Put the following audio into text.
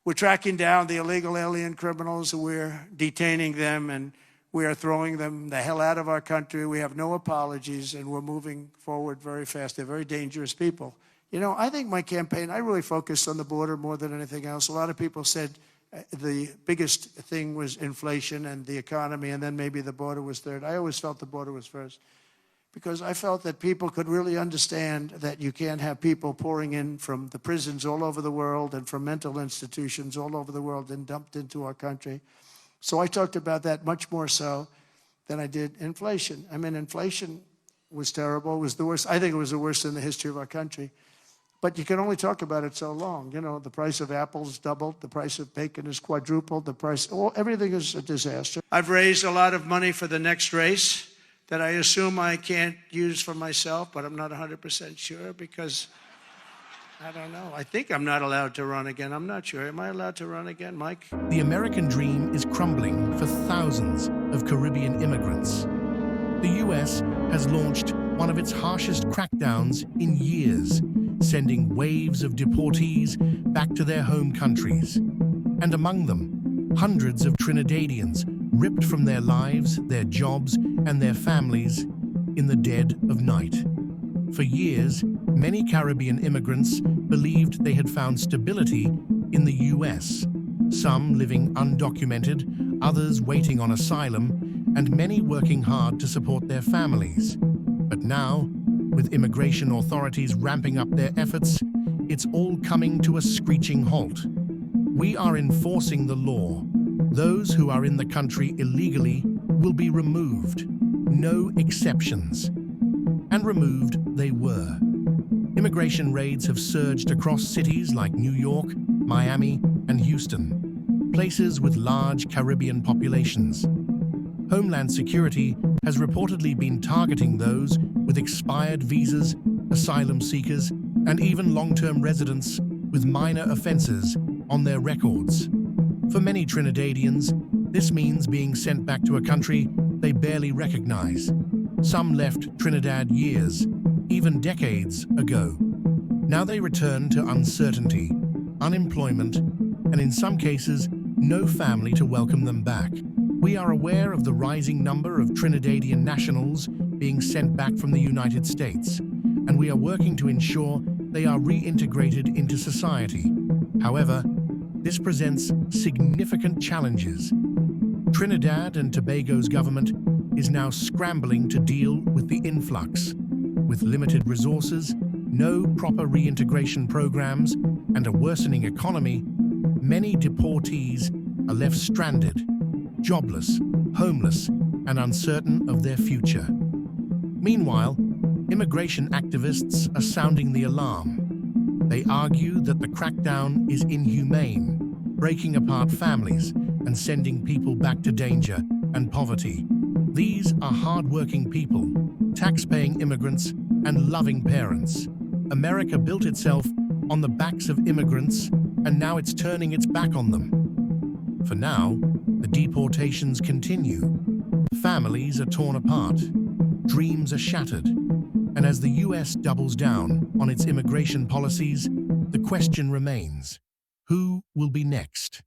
We're tracking down the illegal alien criminals. We're detaining them, and we are throwing them the hell out of our country. We have no apologies, and we're moving forward very fast. They're very dangerous people. You know, I think my campaign, I really focused on the border more than anything else. A lot of people said the biggest thing was inflation and the economy, and then maybe the border was third. I always felt the border was first, because I felt that people could really understand that you can't have people pouring in from the prisons all over the world and from mental institutions all over the world and dumped into our country. So I talked about that much more so than I did inflation. I mean, inflation was terrible. It was the worst. I think it was the worst in the history of our country. But you can only talk about it so long. You know, the price of apples doubled, the price of bacon is quadrupled, the price, everything is a disaster. I've raised a lot of money for the next race that I assume I can't use for myself, but I'm not 100% sure, because I don't know. I think I'm not allowed to run again. I'm not sure. Am I allowed to run again, Mike? The American dream is crumbling for thousands of Caribbean immigrants. The US has launched one of its harshest crackdowns in years, sending waves of deportees back to their home countries. And among them, hundreds of Trinidadians ripped from their lives, their jobs, and their families in the dead of night. For years, many Caribbean immigrants believed they had found stability in the US, some living undocumented, others waiting on asylum, and many working hard to support their families. But now, with immigration authorities ramping up their efforts, it's all coming to a screeching halt. We are enforcing the law. Those who are in the country illegally will be removed. No exceptions. And removed they were. Immigration raids have surged across cities like New York, Miami, and Houston, places with large Caribbean populations. Homeland Security has reportedly been targeting those with expired visas, asylum seekers, and even long-term residents with minor offenses on their records. For many Trinidadians, this means being sent back to a country they barely recognize. Some left Trinidad years, even decades ago. Now they return to uncertainty, unemployment, and in some cases, no family to welcome them back. We are aware of the rising number of Trinidadian nationals being sent back from the United States, and we are working to ensure they are reintegrated into society. However, this presents significant challenges. Trinidad and Tobago's government is now scrambling to deal with the influx. With limited resources, no proper reintegration programs, and a worsening economy, many deportees are left stranded, jobless, homeless, and uncertain of their future. Meanwhile, immigration activists are sounding the alarm. They argue that the crackdown is inhumane, breaking apart families and sending people back to danger and poverty. These are hard-working people, tax-paying immigrants, and loving parents. America built itself on the backs of immigrants, and now it's turning its back on them. For now, the deportations continue. Families are torn apart, dreams are shattered, and as the US doubles down on its immigration policies, the question remains: who will be next?